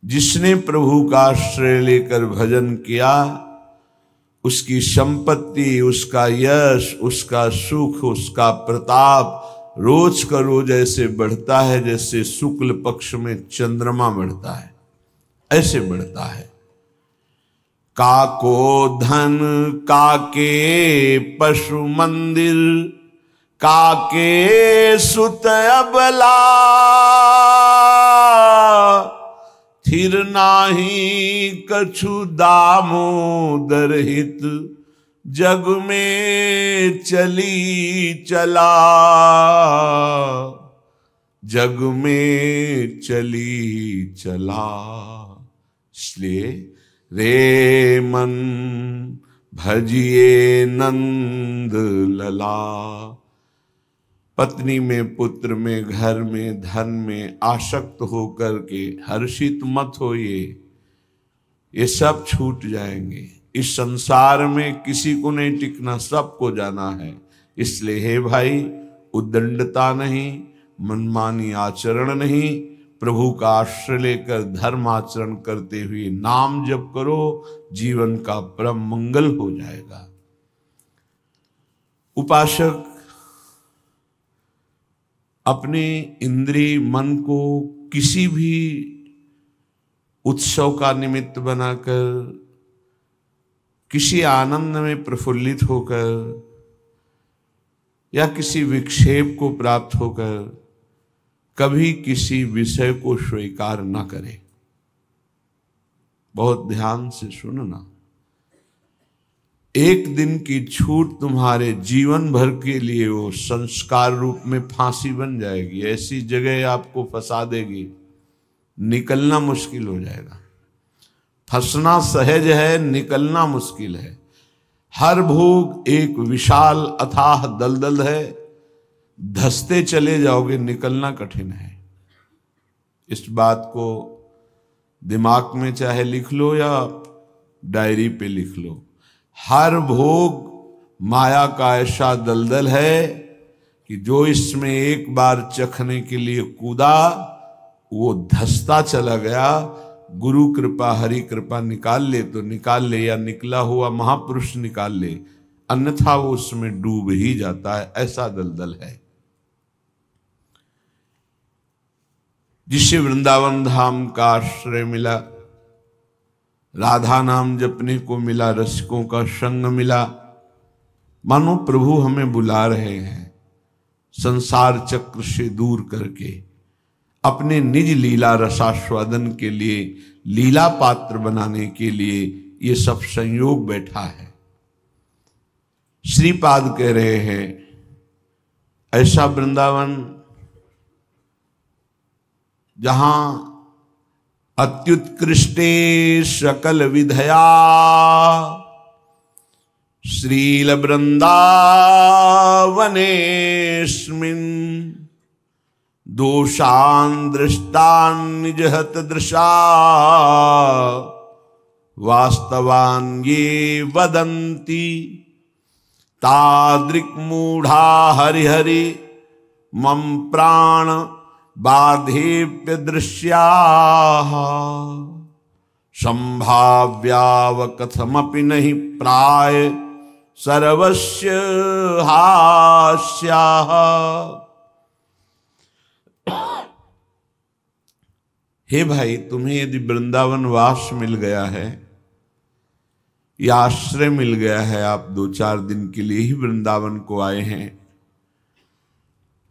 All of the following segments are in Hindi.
जिसने प्रभु का आश्रय लेकर भजन किया, उसकी संपत्ति, उसका यश, उसका सुख, उसका प्रताप रोज का रोज ऐसे बढ़ता है जैसे शुक्ल पक्ष में चंद्रमा बढ़ता है, ऐसे बढ़ता है। काको धन काके पशु मंदिर, काके सुत अबला, थिर नाही कछु दामोदर हित, जग में चली चला, जग में चली चला। इसलिए रे मन भजिए नंद लला। पत्नी में, पुत्र में, घर में, धन में आसक्त होकर के हर्षित मत होइए, ये सब छूट जाएंगे। इस संसार में किसी को नहीं टिकना, सबको जाना है। इसलिए हे भाई, उद्दंडता नहीं, मनमानी आचरण नहीं, प्रभु का आश्रय लेकर धर्म आचरण करते हुए नाम जप करो, जीवन का परम मंगल हो जाएगा। उपासक अपने इंद्रिय मन को किसी भी उत्सव का निमित्त बनाकर, किसी आनंद में प्रफुल्लित होकर या किसी विक्षेप को प्राप्त होकर कभी किसी विषय को स्वीकार न करे। बहुत ध्यान से सुनना, एक दिन की छूट तुम्हारे जीवन भर के लिए वो संस्कार रूप में फांसी बन जाएगी। ऐसी जगह आपको फंसा देगी, निकलना मुश्किल हो जाएगा। फंसना सहज है, निकलना मुश्किल है। हर भोग एक विशाल अथाह दलदल है, धंसते चले जाओगे, निकलना कठिन है। इस बात को दिमाग में चाहे लिख लो या डायरी पे लिख लो। हर भोग माया का ऐसा दलदल है कि जो इसमें एक बार चखने के लिए कूदा, वो धंसता चला गया। गुरु कृपा, हरि कृपा निकाल ले तो निकाल ले, या निकला हुआ महापुरुष निकाल ले, अन्यथा वो उसमें डूब ही जाता है। ऐसा दलदल है। जिसे वृंदावन धाम का आश्रय मिला, राधा नाम जपने को मिला, रसिकों का संग मिला, मानो प्रभु हमें बुला रहे हैं संसार चक्र से दूर करके अपने निज लीला रसास्वादन के लिए, लीला पात्र बनाने के लिए ये सब संयोग बैठा है। श्रीपाद कह रहे हैं, ऐसा वृंदावन जहां अत्युत्कृष्टे सकल विधया श्रील वृंदावनेस्मिन् दोषान् दृष्टान् निजहत दृशा वास्तवान् ये वदन्ति तादृक् मूढ़ा हरिहरि मम प्राण बाधेप्य दृश्याः संभाव्याव कथमपि नहीं प्राय सर्वस्य हास्याः। हे भाई, तुम्हें यदि वृंदावन वास मिल गया है या आश्रय मिल गया है, आप 2-4 दिन के लिए ही वृंदावन को आए हैं,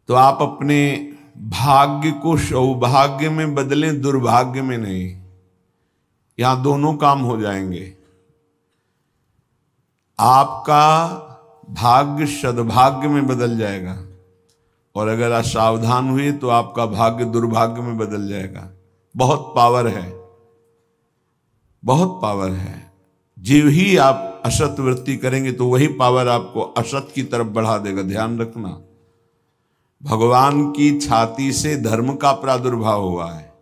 तो आप अपने भाग्य को सौभाग्य में बदलें, दुर्भाग्य में नहीं। यहां दोनों काम हो जाएंगे। आपका भाग्य सद्भाग्य में बदल जाएगा, और अगर असावधान हुए तो आपका भाग्य दुर्भाग्य में बदल जाएगा। बहुत पावर है, बहुत पावर है। जीव ही आप असत वृत्ति करेंगे तो वही पावर आपको असत की तरफ बढ़ा देगा। ध्यान रखना, भगवान की छाती से धर्म का प्रादुर्भाव हुआ है,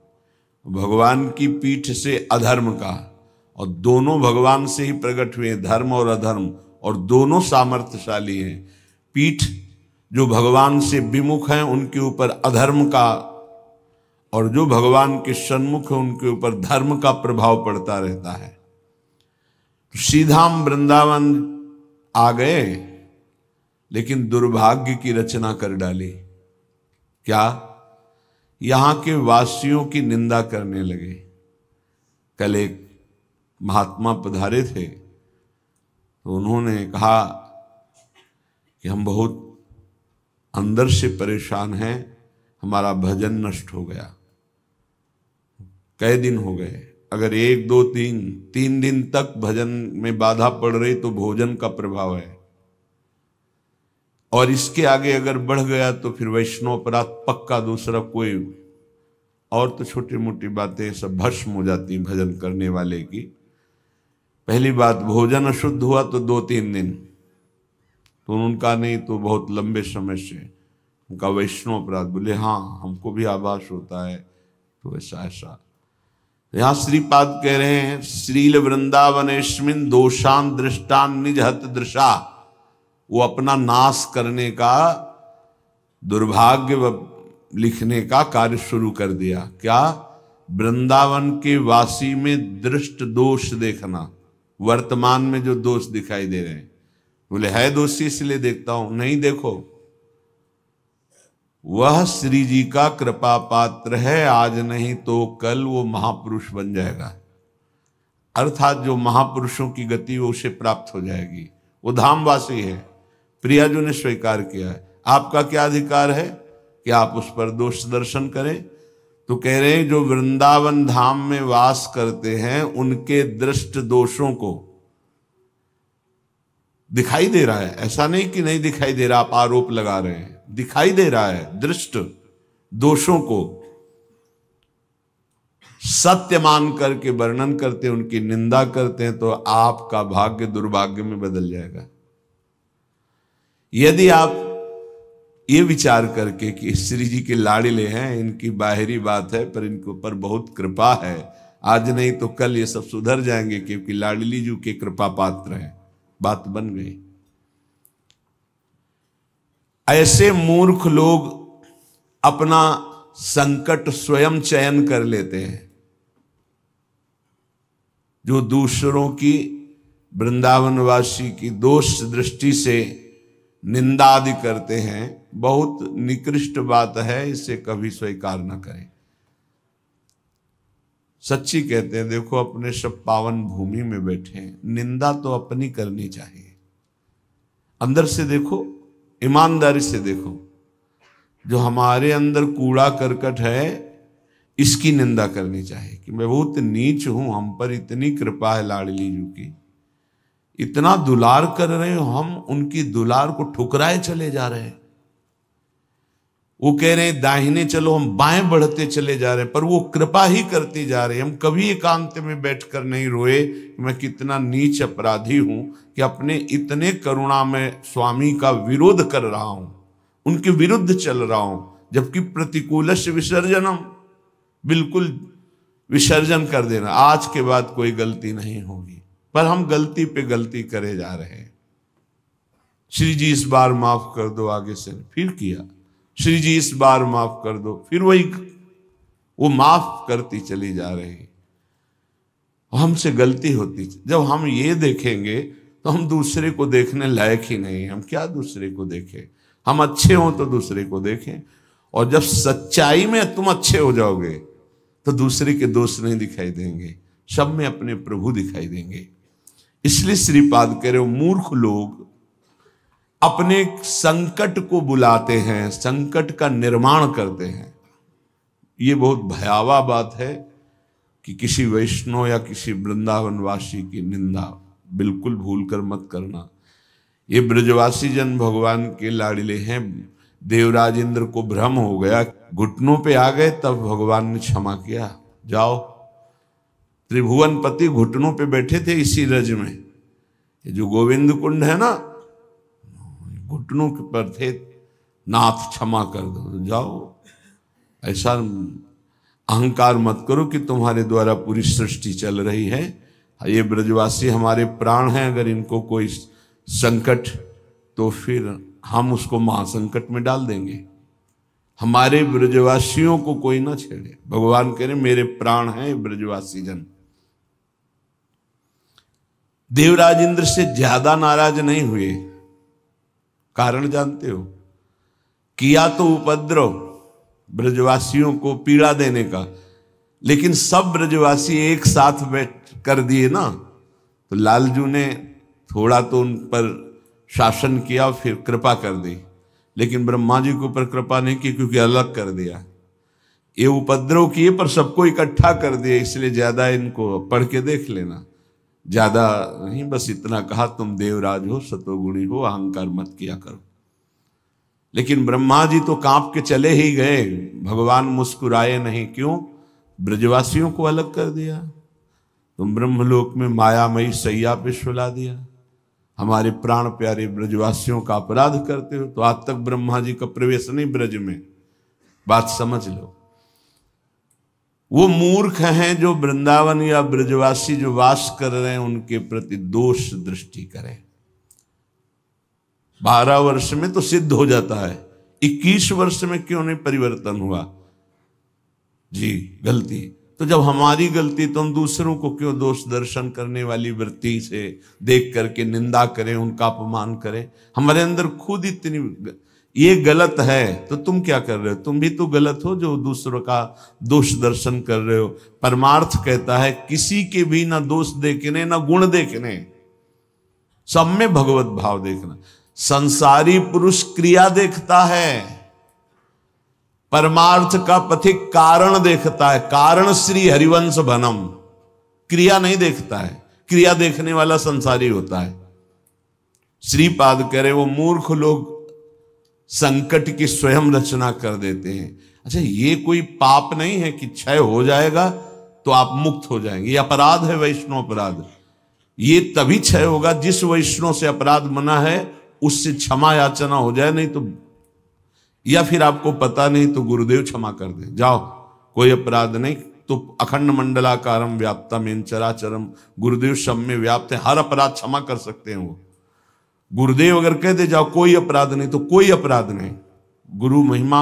भगवान की पीठ से अधर्म का, और दोनों भगवान से ही प्रकट हुए, धर्म और अधर्म, और दोनों सामर्थ्यशाली हैं। पीठ जो भगवान से विमुख हैं उनके ऊपर अधर्म का और जो भगवान के सन्मुख है उनके ऊपर धर्म का प्रभाव पड़ता रहता है। तो सीधा हम वृंदावन आ गए, लेकिन दुर्भाग्य की रचना कर डाली। क्या? यहां के वासियों की निंदा करने लगे। कल एक महात्मा पधारे थे, तो उन्होंने कहा कि हम बहुत अंदर से परेशान हैं, हमारा भजन नष्ट हो गया। कई दिन हो गए, अगर 1 2 3 दिन तक भजन में बाधा पड़ रही तो भोजन का प्रभाव है, और इसके आगे अगर बढ़ गया तो फिर वैष्णव अपराध पक्का, दूसरा कोई और तो छोटी मोटी बातें सब भस्म हो जाती भजन करने वाले की। पहली बात, भोजन अशुद्ध हुआ तो 2-3 दिन, तो उनका नहीं तो बहुत लंबे समय से उनका वैष्णव अपराध। बोले हाँ, हमको भी आभास होता है। तो ऐसा यहां श्रीपाद कह रहे हैं, श्रील वृंदावनेस्मिन दोषान दृष्टान निज हत दृशा। वो अपना नाश करने का, दुर्भाग्य लिखने का कार्य शुरू कर दिया। क्या? वृंदावन के वासी में दृष्ट दोष देखना, वर्तमान में जो दोष दिखाई दे रहे हैं। बोले है दोषी इसलिए देखता हूं। नहीं, देखो वह श्री जी का कृपा पात्र है, आज नहीं तो कल वो महापुरुष बन जाएगा। अर्थात जो महापुरुषों की गति वो उसे प्राप्त हो जाएगी। वो धामवासी है, प्रियाजू ने स्वीकार किया है। आपका क्या अधिकार है कि आप उस पर दोष दर्शन करें? तो कह रहे हैं जो वृंदावन धाम में वास करते हैं उनके दृष्ट दोषों को दिखाई दे रहा है। ऐसा नहीं कि नहीं दिखाई दे रहा, आप आरोप लगा रहे हैं, दिखाई दे रहा है। दृष्ट दोषों को सत्य मान करके वर्णन करते हैं, उनकी निंदा करते हैं, तो आपका भाग्य दुर्भाग्य में बदल जाएगा। यदि आप ये विचार करके कि श्री जी के लाड़िले हैं, इनकी बाहरी बात है पर इनके ऊपर बहुत कृपा है, आज नहीं तो कल ये सब सुधर जाएंगे क्योंकि लाडली जी के कृपा पात्र हैं, बात बन गई। ऐसे मूर्ख लोग अपना संकट स्वयं चयन कर लेते हैं। जो दूसरों की, वृंदावनवासी की दोष दृष्टि से निंदा आदि करते हैं, बहुत निकृष्ट बात है, इसे कभी स्वीकार न करें। सच्ची कहते हैं, देखो अपने सब पावन भूमि में बैठे हैं, निंदा तो अपनी करनी चाहिए। अंदर से देखो, ईमानदारी से देखो, जो हमारे अंदर कूड़ा करकट है इसकी निंदा करनी चाहिए कि मैं बहुत नीच हूं, हम पर इतनी कृपा है लाडली जी की, इतना दुलार कर रहे हो, हम उनकी दुलार को ठुकराए चले जा रहे हैं। वो कह रहे हैं दाहिने चलो, हम बाएं बढ़ते चले जा रहे हैं, पर वो कृपा ही करती जा रही है। हम कभी एकांत में बैठकर नहीं रोए कि मैं कितना नीच अपराधी हूं कि अपने इतने करुणा में स्वामी का विरोध कर रहा हूं, उनके विरुद्ध चल रहा हूं, जबकि प्रतिकूलस्य विसर्जनम, बिल्कुल विसर्जन कर देना, आज के बाद कोई गलती नहीं होगी। पर हम गलती पे गलती करे जा रहे हैं। श्री जी इस बार माफ कर दो, आगे से फिर किया, श्री जी इस बार माफ कर दो, फिर वही वो माफ करती चली जा रही। हमसे गलती होती, जब हम ये देखेंगे तो हम दूसरे को देखने लायक ही नहीं। हम क्या दूसरे को देखें? हम अच्छे हों तो दूसरे को देखें, और जब सच्चाई में तुम अच्छे हो जाओगे तो दूसरे के दोष नहीं दिखाई देंगे, सब में अपने प्रभु दिखाई देंगे। इसलिए श्रीपाद कह रहे हो, मूर्ख लोग अपने संकट को बुलाते हैं, संकट का निर्माण करते हैं। ये बहुत भयावह बात है कि किसी वैष्णव या किसी वृंदावनवासी की निंदा बिल्कुल भूल कर मत करना। ये ब्रजवासी जन भगवान के लाड़िले हैं। देवराज इंद्र को भ्रम हो गया, घुटनों पे आ गए, तब भगवान ने क्षमा किया। जाओ, त्रिभुवनपति घुटनों पे बैठे थे इसी रज में। ये जो गोविंद कुंड है ना, घुटनों के पर थे, नाथ क्षमा कर दो, जाओ। ऐसा अहंकार मत करो कि तुम्हारे द्वारा पूरी सृष्टि चल रही है। ये ब्रजवासी हमारे प्राण हैं, अगर इनको कोई संकट तो फिर हम उसको महासंकट में डाल देंगे। हमारे ब्रजवासियों को कोई ना छेड़े। भगवान कह रहे मेरे प्राण हैं ब्रजवासी जन। देवराज इंद्र से ज्यादा नाराज नहीं हुए। कारण जानते हो? किया तो उपद्रव ब्रजवासियों को पीड़ा देने का, लेकिन सब ब्रजवासी एक साथ बैठ कर दिए ना, तो लालजू ने थोड़ा तो उन पर शासन किया, फिर कृपा कर दी, लेकिन ब्रह्मा जी के ऊपर कृपा नहीं की, क्योंकि अलग कर दिया। ये उपद्रव किए पर सबको इकट्ठा कर दिया, इसलिए ज्यादा इनको पढ़ के देख लेना, ज्यादा नहीं, बस इतना कहा तुम देवराज हो, सतोगुणी हो, अहंकार मत किया करो। लेकिन ब्रह्मा जी तो कांप के चले ही गए, भगवान मुस्कुराए नहीं। क्यों? ब्रजवासियों को अलग कर दिया। तुम ब्रह्मलोक में मायामयी सैया पे सुला दिया, हमारे प्राण प्यारे ब्रजवासियों का अपराध करते हो। तो आज तक ब्रह्मा जी का प्रवेश नहीं ब्रज में, बात समझ लो। वो मूर्ख हैं जो वृंदावन या ब्रजवासी जो वास कर रहे हैं उनके प्रति दोष दृष्टि करें। 12 वर्ष में तो सिद्ध हो जाता है, 21 वर्ष में क्यों नहीं परिवर्तन हुआ? जी गलती तो जब हमारी गलती, तो हम दूसरों को क्यों दोष दर्शन करने वाली वृत्ति से देख करके निंदा करें, उनका अपमान करें? हमारे अंदर खुद इतनी ये गलत है, तो तुम क्या कर रहे हो? तुम भी तो गलत हो जो दूसरों का दोष दर्शन कर रहे हो। परमार्थ कहता है किसी के भी ना दोष देखने ना गुण देखने, सब में भगवत भाव देखना। संसारी पुरुष क्रिया देखता है, परमार्थ का पथिक कारण देखता है। कारण श्री हरिवंश भनम, क्रिया नहीं देखता है। क्रिया देखने वाला संसारी होता है। श्रीपाद कह रहे वो मूर्ख लोग संकट की स्वयं रचना कर देते हैं। अच्छा, ये कोई पाप नहीं है कि क्षय हो जाएगा तो आप मुक्त हो जाएंगे। ये अपराध है, वैष्णव अपराध। ये तभी क्षय होगा जिस वैष्णव से अपराध मना है उससे क्षमा याचना हो जाए, नहीं तो, या फिर आपको पता नहीं तो गुरुदेव क्षमा कर दे, जाओ कोई अपराध नहीं। तो अखंड मंडलाकारम व्याप्तम इन चराचरम, गुरुदेव सब में व्याप्त है, हर अपराध क्षमा कर सकते हैं वो। गुरुदेव अगर कह दे जाओ कोई अपराध नहीं, तो कोई अपराध नहीं। गुरु महिमा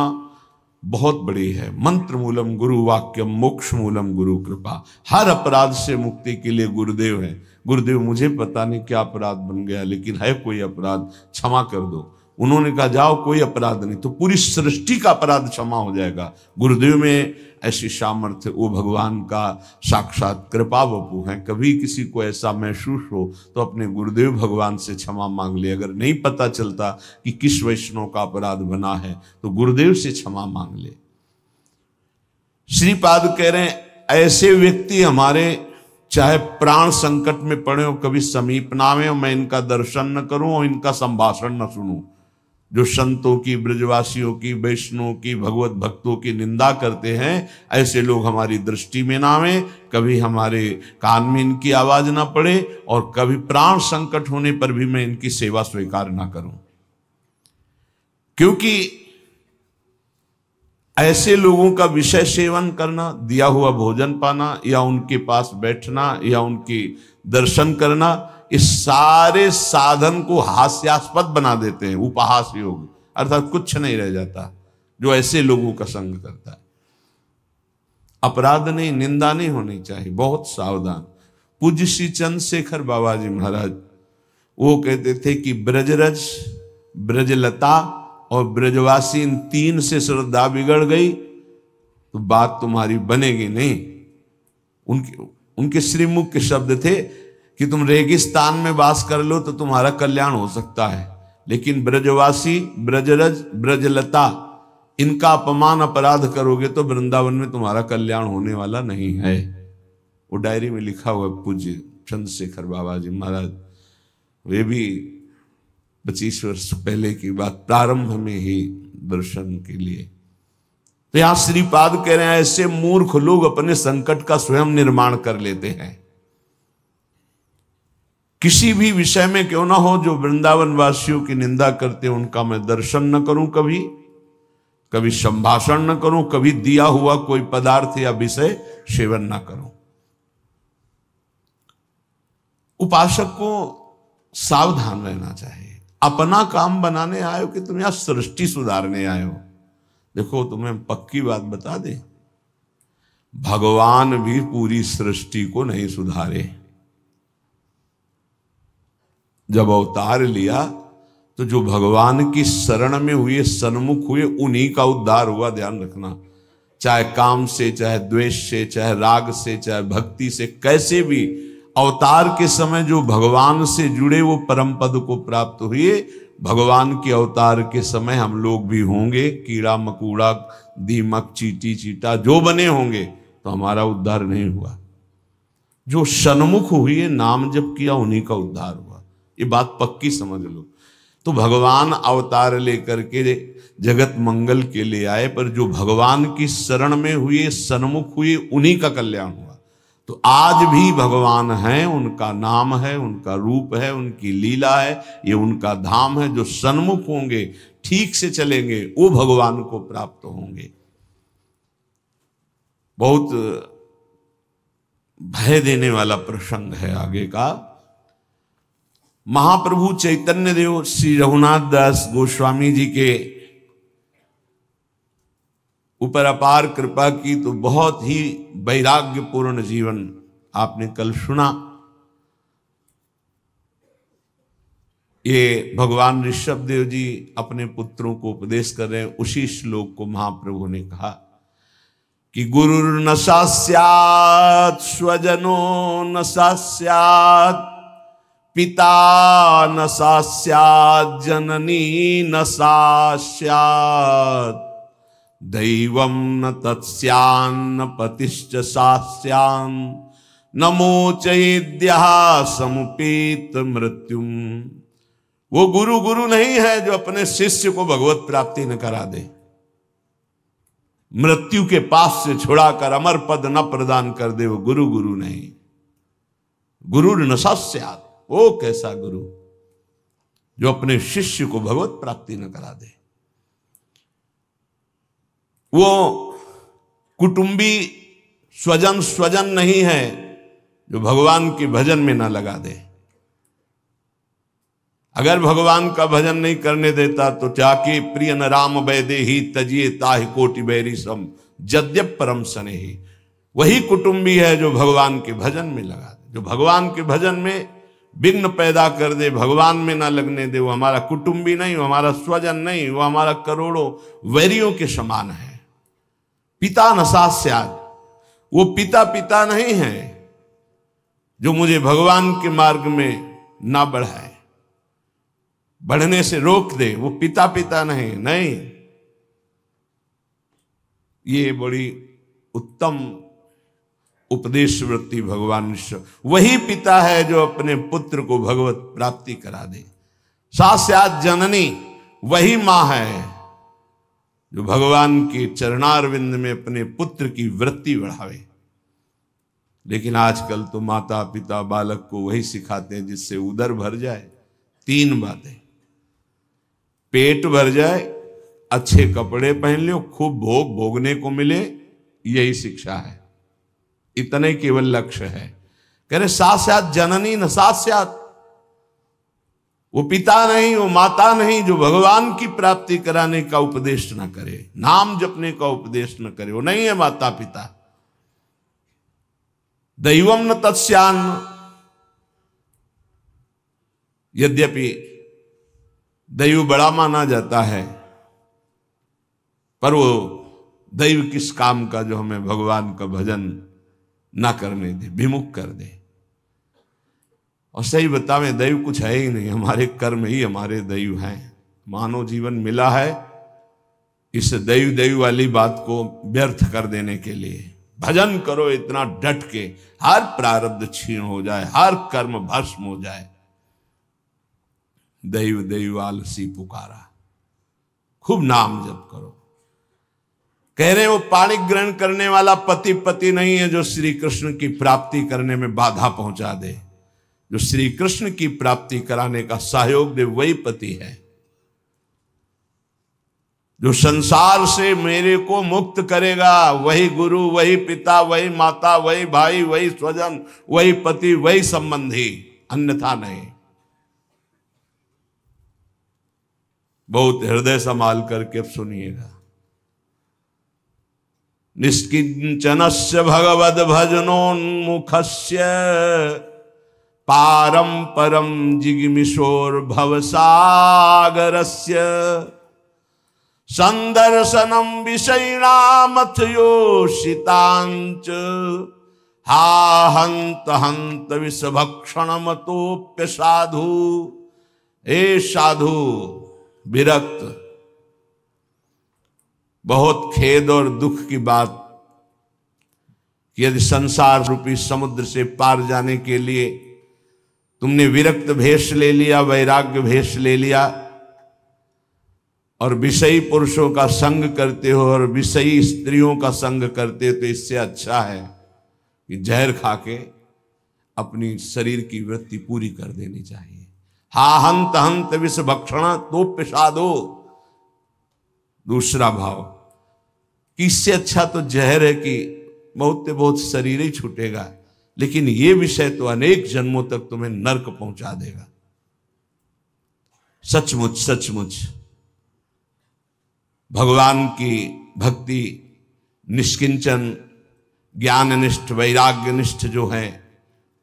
बहुत बड़ी है। मंत्र मूलम गुरु वाक्यम, मोक्ष मूलम गुरु कृपा। हर अपराध से मुक्ति के लिए गुरुदेव है। गुरुदेव मुझे पता नहीं क्या अपराध बन गया, लेकिन है कोई अपराध, क्षमा कर दो। उन्होंने कहा जाओ कोई अपराध नहीं, तो पूरी सृष्टि का अपराध क्षमा हो जाएगा। गुरुदेव में ऐसी सामर्थ्य, वो भगवान का साक्षात कृपा वपु हैं। कभी किसी को ऐसा महसूस हो तो अपने गुरुदेव भगवान से क्षमा मांग ले। अगर नहीं पता चलता कि किस वैष्णव का अपराध बना है तो गुरुदेव से क्षमा मांग ले। श्रीपाद कह रहे हैं ऐसे व्यक्ति हमारे चाहे प्राण संकट में पड़े हो, कभी समीप ना आवे, मैं इनका दर्शन न करूं और इनका संभाषण न सुनूं। जो संतों की, ब्रजवासियों की, वैष्णव की, भगवत भक्तों की निंदा करते हैं, ऐसे लोग हमारी दृष्टि में ना आवे, कभी हमारे कान में इनकी आवाज ना पड़े, और कभी प्राण संकट होने पर भी मैं इनकी सेवा स्वीकार ना करूं। क्योंकि ऐसे लोगों का विषय सेवन करना, दिया हुआ भोजन पाना, या उनके पास बैठना, या उनकी दर्शन करना, इस सारे साधन को हास्यास्पद बना देते हैं। उपहास योग, अर्थात कुछ नहीं रह जाता जो ऐसे लोगों का संग करता है। अपराध नहीं, निंदा नहीं होनी चाहिए, बहुत सावधान। पूज्य श्री चंद्रशेखर बाबा जी महाराज वो कहते थे कि ब्रजरज, ब्रजलता और ब्रजवासी, इन तीन से श्रद्धा बिगड़ गई तो बात तुम्हारी बनेगी नहीं। उनके श्रीमुख के शब्द थे कि तुम रेगिस्तान में वास कर लो तो तुम्हारा कल्याण हो सकता है, लेकिन ब्रजवासी, ब्रजरज, ब्रजलता, इनका अपमान अपराध करोगे तो वृंदावन में तुम्हारा कल्याण होने वाला नहीं है। वो डायरी में लिखा हुआ पूज्य चंद्रशेखर बाबा जी महाराज, वे भी 25 वर्ष पहले की बात, प्रारंभ में ही दर्शन के लिए। तो यहां श्रीपाद कह रहे हैं ऐसे मूर्ख लोग अपने संकट का स्वयं निर्माण कर लेते हैं। किसी भी विषय में क्यों ना हो, जो वृंदावन वासियों की निंदा करते हैं उनका मैं दर्शन न करूं, कभी संभाषण न करूं, कभी दिया हुआ कोई पदार्थ या विषय सेवन न करूं। उपासक को सावधान रहना चाहिए। अपना काम बनाने आए हो कि तुम यहां सृष्टि सुधारने आए हो? देखो तुम्हें पक्की बात बता दे, भगवान भी पूरी सृष्टि को नहीं सुधारे। जब अवतार लिया तो जो भगवान की शरण में हुए, सन्मुख हुए, उन्हीं का उद्धार हुआ। ध्यान रखना, चाहे काम से, चाहे द्वेष से, चाहे राग से, चाहे भक्ति से, कैसे भी अवतार के समय जो भगवान से जुड़े वो परम पद को प्राप्त हुए। भगवान के अवतार के समय हम लोग भी होंगे, कीड़ा मकोड़ा, दीमक, चींटी चीटा जो बने होंगे, तो हमारा उद्धार नहीं हुआ। जो सन्मुख हुए, नाम जप किया, उन्हीं का उद्धार हुआ। ये बात पक्की समझ लो। तो भगवान अवतार लेकर के जगत मंगल के लिए आए, पर जो भगवान की शरण में हुए, सन्मुख हुए, उन्हीं का कल्याण हुआ। तो आज भी भगवान हैं, उनका नाम है, उनका रूप है, उनकी लीला है, ये उनका धाम है। जो सन्मुख होंगे, ठीक से चलेंगे, वो भगवान को प्राप्त होंगे। बहुत भय देने वाला प्रसंग है आगे का। महाप्रभु चैतन्य देव श्री रघुनाथ दास गोस्वामी जी के ऊपर अपार कृपा की, तो बहुत ही वैराग्यपूर्ण जीवन आपने कल सुना। ये भगवान ऋषभ देव जी अपने पुत्रों को उपदेश कर रहे हैं। उसी श्लोक को महाप्रभु ने कहा कि गुरुर्न न स्यात् स्वजनो न स्यात्, पिता न स्यात्, जननी न स्यात्, दैवं न तत्स्यान्न पतिश्च सास्यान्, न मोचयेद्यः समुपेत मृत्युम। वो गुरु गुरु नहीं है जो अपने शिष्य को भगवत प्राप्ति न करा दे, मृत्यु के पास से छुड़ाकर अमर पद न प्रदान कर दे। वो गुरु गुरु नहीं। गुरुर्न स्यात्, वो कैसा गुरु जो अपने शिष्य को भगवत प्राप्ति न करा दे। वो कुटुंबी स्वजन स्वजन नहीं है जो भगवान के भजन में ना लगा दे। अगर भगवान का भजन नहीं करने देता तो जाके प्रिय न राम वैदेही तजिए ताहि कोटि बैरी सम जद्यप परम स्नेही। वही कुटुंबी है जो भगवान के भजन में लगा दे। जो भगवान के भजन में विघ्न पैदा कर दे, भगवान में ना लगने दे, वो हमारा कुटुंबी नहीं, वो हमारा स्वजन नहीं, वो हमारा करोड़ों वैरियों के समान है। पिता न स्यात्, वो पिता पिता नहीं है जो मुझे भगवान के मार्ग में ना बढ़ाए, बढ़ने से रोक दे। वो पिता पिता नहीं। ये बड़ी उत्तम उपदेश वृत्ति भगवान वही पिता है जो अपने पुत्र को भगवत प्राप्ति करा दे। स्यात् जननी, वही मां है जो भगवान के चरणारविंद में अपने पुत्र की वृत्ति बढ़ावे। लेकिन आजकल तो माता पिता बालक को वही सिखाते हैं जिससे उदर भर जाए। 3 बातें, पेट भर जाए, अच्छे कपड़े पहन लो, खूब भोग भोगने को मिले, यही शिक्षा है। इतने केवल लक्ष्य है। कह रहे स्यात् जननी न स्यात्, वो पिता नहीं, वो माता नहीं जो भगवान की प्राप्ति कराने का उपदेश न करे, नाम जपने का उपदेश न करे, वो नहीं है माता पिता। दैवम न तत्स्यान्न, यद्यपि दैव बड़ा माना जाता है, पर वो दैव किस काम का जो हमें भगवान का भजन ना करने दे, विमुख कर दे। और सही बतावे, दैव कुछ है ही नहीं, हमारे कर्म ही हमारे दैव हैं। मानव जीवन मिला है इस दैव दैव वाली बात को व्यर्थ कर देने के लिए। भजन करो इतना डट के, हर प्रारब्ध क्षीण हो जाए, हर कर्म भस्म हो जाए। दैव दैव आलसी पुकारा, खूब नाम जप करो। कह रहे वो पाणी ग्रहण करने वाला पति पति नहीं है जो श्री कृष्ण की प्राप्ति करने में बाधा पहुंचा दे। जो श्री कृष्ण की प्राप्ति कराने का सहयोग दे वही पति है। जो संसार से मेरे को मुक्त करेगा वही गुरु, वही पिता, वही माता, वही भाई, वही स्वजन, वही पति, वही संबंधी, अन्यथा नहीं। बहुत हृदय संभाल करके अब सुनिएगा। निष्किंचनस्य भगवद भजनोन्मुखस्य पारं परम जिगमिशोर भवसागरस्य संदर्शनम विषयिणामथ योषितांच हा हंत हंत विषभक्षण मतोप्य साधु। ए साधु विरक्त, बहुत खेद और दुख की बात कि यदि संसार रूपी समुद्र से पार जाने के लिए तुमने विरक्त भेष ले लिया, वैराग्य भेष ले लिया और विषयी पुरुषों का संग करते हो और विषयी स्त्रियों का संग करते हो, तो इससे अच्छा है कि जहर खा के अपनी शरीर की वृत्ति पूरी कर देनी चाहिए। हा हंत हंत विष भक्षण तो साधो। दूसरा भाव कि इससे अच्छा तो जहर है कि बहुत से बहुत शरीर ही छूटेगा, लेकिन ये विषय तो अनेक जन्मों तक तुम्हें नरक पहुंचा देगा। सचमुच सचमुच भगवान की भक्ति निष्किंचन ज्ञाननिष्ठ वैराग्यनिष्ठ जो है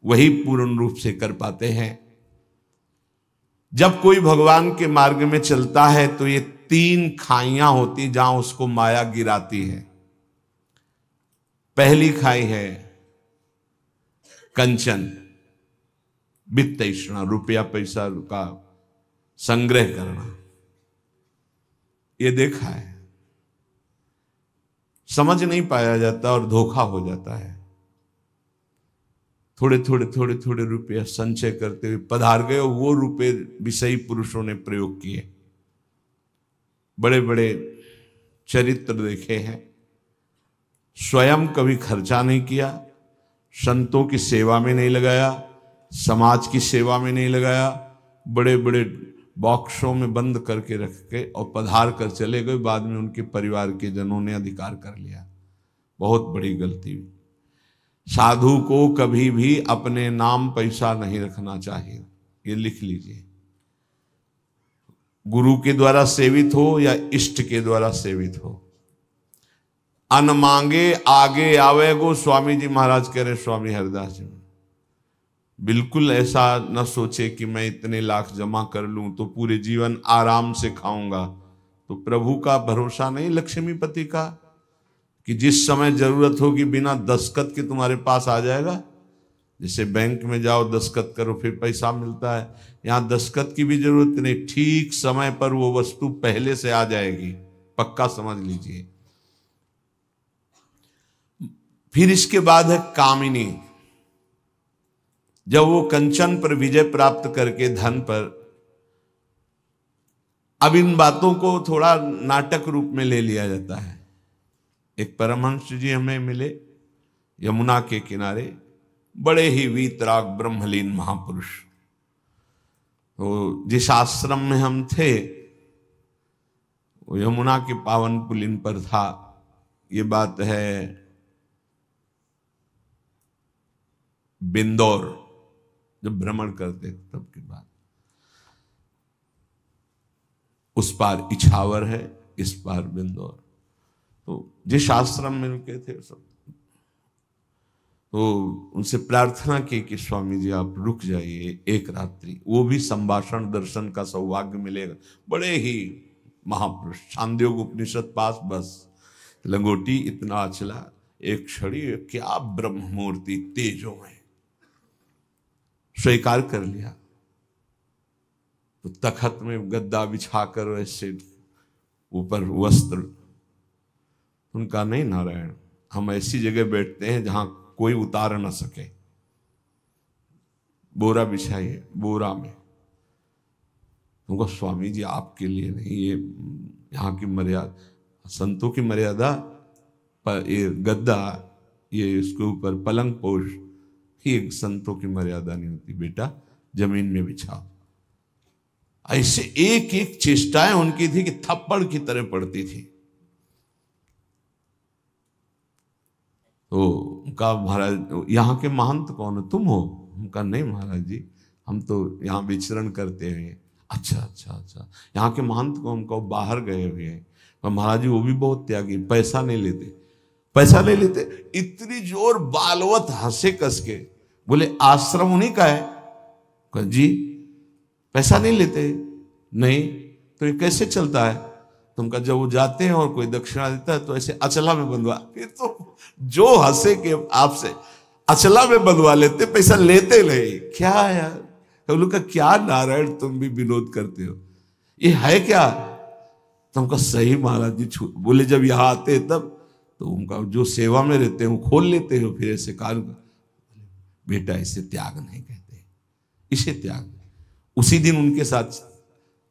वही पूर्ण रूप से कर पाते हैं। जब कोई भगवान के मार्ग में चलता है तो ये 3 खाइयां होती जहां उसको माया गिराती है। पहली खाई है कंचन, वित्त तृष्णा, रुपया पैसा का संग्रह करना। ये देखा है, समझ नहीं पाया जाता और धोखा हो जाता है। थोड़े थोड़े थोड़े थोड़े रुपया संचय करते हुए पधार गए, वो रुपए विषयी पुरुषों ने प्रयोग किए। बड़े बड़े चरित्र देखे हैं, स्वयं कभी खर्चा नहीं किया, संतों की सेवा में नहीं लगाया, समाज की सेवा में नहीं लगाया, बड़े बड़े बॉक्सों में बंद करके रख के और पधार कर चले गए। बाद में उनके परिवार के जनों ने अधिकार कर लिया। बहुत बड़ी गलती हुई। साधु को कभी भी अपने नाम पैसा नहीं रखना चाहिए, ये लिख लीजिए। गुरु के द्वारा सेवित हो या इष्ट के द्वारा सेवित हो, अन मांगे आगे आवे गो। स्वामी जी महाराज कह रहे, स्वामी हरिदास जी, बिल्कुल ऐसा न सोचे कि मैं इतने लाख जमा कर लूं तो पूरे जीवन आराम से खाऊंगा। तो प्रभु का भरोसा नहीं, लक्ष्मीपति का, कि जिस समय जरूरत होगी बिना दस्तखत के तुम्हारे पास आ जाएगा। जैसे बैंक में जाओ दस्तखत करो फिर पैसा मिलता है, यहां दस्तखत की भी जरूरत नहीं, ठीक समय पर वो वस्तु पहले से आ जाएगी, पक्का समझ लीजिए। फिर इसके बाद है कामिनी। जब वो कंचन पर विजय प्राप्त करके धन पर, अब इन बातों को थोड़ा नाटक रूप में ले लिया जाता है। एक परमहंस जी हमें मिले यमुना के किनारे, बड़े ही वीतराग ब्रह्मलीन महापुरुष। तो जिस आश्रम में हम थे वो यमुना के पावन पुलिन पर था। ये बात है बिंदौर, जब भ्रमण करते तब की बात। उस पार इछावर है, इस पार बिंदौर। तो जिस आश्रम में रुके थे सब, तो उनसे प्रार्थना की कि स्वामी जी आप रुक जाइए एक रात्रि, वो भी संभाषण दर्शन का सौभाग्य मिलेगा। बड़े ही महापुरुष, छांदोग्य उपनिषद पास, बस लंगोटी इतना अचला, एक छड़ी, क्या ब्रह्म मूर्ति तेजो में। स्वीकार कर लिया। तो तखत में गद्दा बिछाकर वैसे ऊपर वस्त्र, उनका नहीं नारायण, हम ऐसी जगह बैठते हैं जहां कोई उतार ना सके। बोरा बिछाइए, बोरा में। उनको स्वामी जी आपके लिए नहीं, ये यहाँ की मर्यादा, संतों की मर्यादा पर ये गद्दा, ये इसके ऊपर पलंग पोष, ये संतों की मर्यादा नहीं होती। बेटा जमीन में बिछाओ। ऐसे एक एक चेष्टाएं उनकी थी कि थप्पड़ की तरह पड़ती थी। तो उनका महाराज, यहाँ के महंत कौन है, तुम हो? उनका नहीं महाराज जी, हम तो यहाँ विचरण करते हुए। अच्छा अच्छा अच्छा, यहाँ के महंत कौन? उनको बाहर गए हुए हैं। पर महाराज जी वो भी बहुत त्यागी, पैसा नहीं लेते। पैसा ले लेते। इतनी जोर बालवत हंसे कस के, बोले आश्रम उन्हीं का है? कहा जी पैसा नहीं लेते। नहीं तो ये कैसे चलता है? तुमका जब वो जाते हैं और कोई दक्षिणा देता है तो ऐसे अचला में बंधवा, फिर तो जो हंसे के आपसे अचला में बंधवा लेते, पैसा लेते नहीं। क्या यार, तो लोग का क्या नारायण तुम भी विनोद करते हो, ये है क्या? तुमका सही महाराज जी। बोले जब यहाँ आते तब तो उनका जो सेवा में रहते हैं वो खोल लेते हो, फिर ऐसे कान का। बेटा इसे त्याग नहीं कहते, इसे त्याग। उसी दिन उनके साथ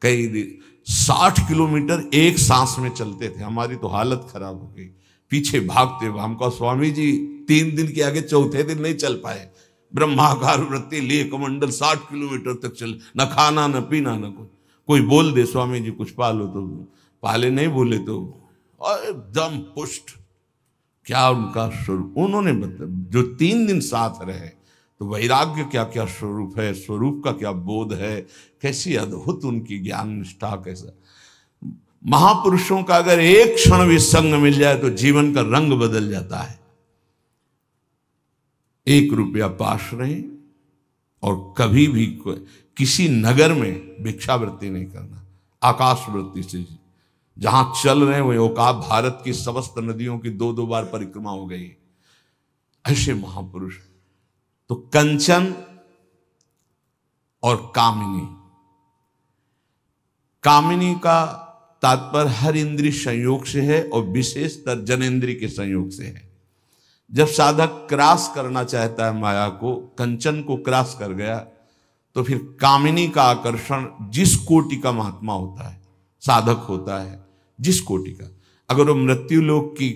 कई 60 किलोमीटर एक सांस में चलते थे। हमारी तो हालत खराब हो गई, पीछे भागते हुए। हमका स्वामी जी 3 दिन के आगे चौथे दिन नहीं चल पाए। ब्रह्माकार वृत्ति लिए कमंडल 60 किलोमीटर तक चल, न खाना न पीना न कुछ। कोई बोल दे स्वामी जी कुछ पालो तो पाले, नहीं बोले तो एकदम पुष्ट। क्या उनका स्वरूप उन्होंने बता, जो 3 दिन साथ रहे तो वैराग्य क्या क्या स्वरूप है, स्वरूप का क्या बोध है, कैसी अद्भुत उनकी ज्ञान निष्ठा। कैसा महापुरुषों का अगर एक क्षण भी संग मिल जाए तो जीवन का रंग बदल जाता है। 1 रुपया पास रहे और कभी भी किसी नगर में भिक्षावृत्ति नहीं करना, आकाश वृत्ति से जहां चल रहे हैं वही औकात। भारत की समस्त नदियों की 2-2 बार परिक्रमा हो गई। ऐसे महापुरुष। तो कंचन और कामिनी, कामिनी का तात्पर्य हर इंद्रिय संयोग से है और विशेषतर जनेन्द्रिय के संयोग से है। जब साधक क्रॉस करना चाहता है माया को, कंचन को क्रॉस कर गया तो फिर कामिनी का आकर्षण, जिस कोटि का महात्मा होता है, साधक होता है, जिस कोटि का, अगर वो मृत्यु लोक की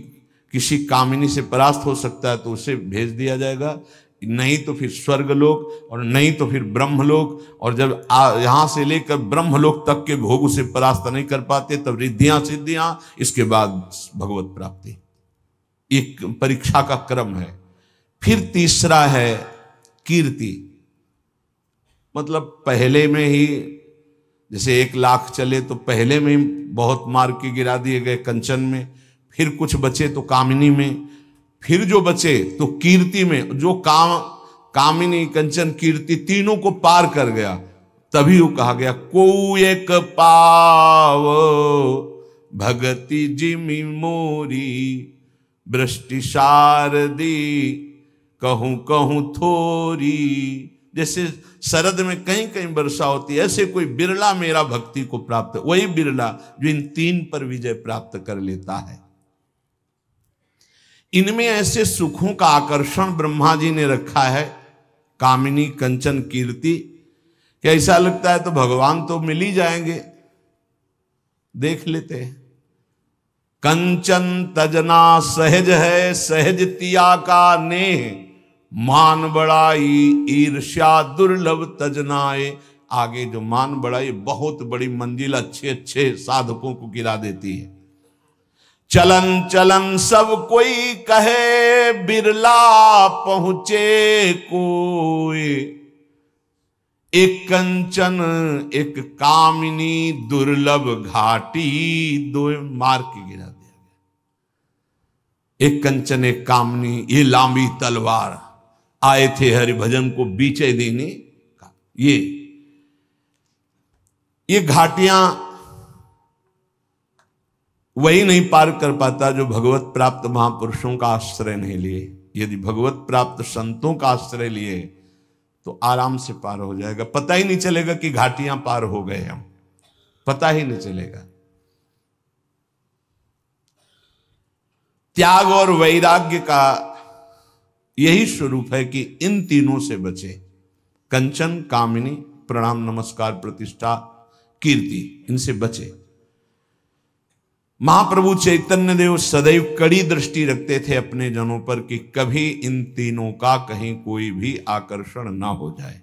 किसी कामिनी से परास्त हो सकता है तो उसे भेज दिया जाएगा, नहीं तो फिर स्वर्गलोक, और नहीं तो फिर ब्रह्मलोक। और जब यहां से लेकर ब्रह्मलोक तक के भोग उसे परास्त नहीं कर पाते तब रिद्धियां सिद्धियां, इसके बाद भगवत प्राप्ति। एक परीक्षा का क्रम है। फिर तीसरा है कीर्ति, मतलब पहले में ही जैसे 1 लाख चले तो पहले में ही बहुत मार के गिरा दिए गए कंचन में, फिर कुछ बचे तो कामिनी में, फिर जो बचे तो कीर्ति में। जो कामिनी कंचन कीर्ति तीनों को पार कर गया, तभी वो कहा गया को एक पाव भगति जिमि मोरी वृष्टि शारदी कहूं कहूं थोरी। जैसे शरद में कहीं कहीं वर्षा होती है, ऐसे कोई बिरला मेरा भक्ति को प्राप्त, वही बिरला जो इन 3 पर विजय प्राप्त कर लेता है। इनमें ऐसे सुखों का आकर्षण ब्रह्मा जी ने रखा है, कामिनी कंचन कीर्ति, कि ऐसा लगता है तो भगवान तो मिल ही जाएंगे। देख लेते हैं, कंचन तजना सहज है, सहज तिया का नेह, मान बड़ाई ईर्ष्या दुर्लभ तजनाए। आगे जो मान बड़ाई बहुत बड़ी मंजिल अच्छे अच्छे साधकों को गिरा देती है। चलन चलन सब कोई कहे, बिरला पहुंचे कोई। एक कंचन एक कामिनी दुर्लभ घाटी, 2 मार के गिरा दिया गया। एक कंचन एक कामिनी, ये लांबी तलवार आए थे हरिभजन को बीचे देने। ये घाटियां वही नहीं पार कर पाता जो भगवत प्राप्त महापुरुषों का आश्रय नहीं लिए। यदि भगवत प्राप्त संतों का आश्रय लिए तो आराम से पार हो जाएगा। पता ही नहीं चलेगा कि घाटियां पार हो गए हम, पता ही नहीं चलेगा। त्याग और वैराग्य का यही स्वरूप है कि इन तीनों से बचे। कंचन कामिनी प्रणाम नमस्कार प्रतिष्ठा कीर्ति, इनसे बचे। महाप्रभु चैतन्य देव सदैव कड़ी दृष्टि रखते थे अपने जनों पर कि कभी इन तीनों का कहीं कोई भी आकर्षण ना हो जाए।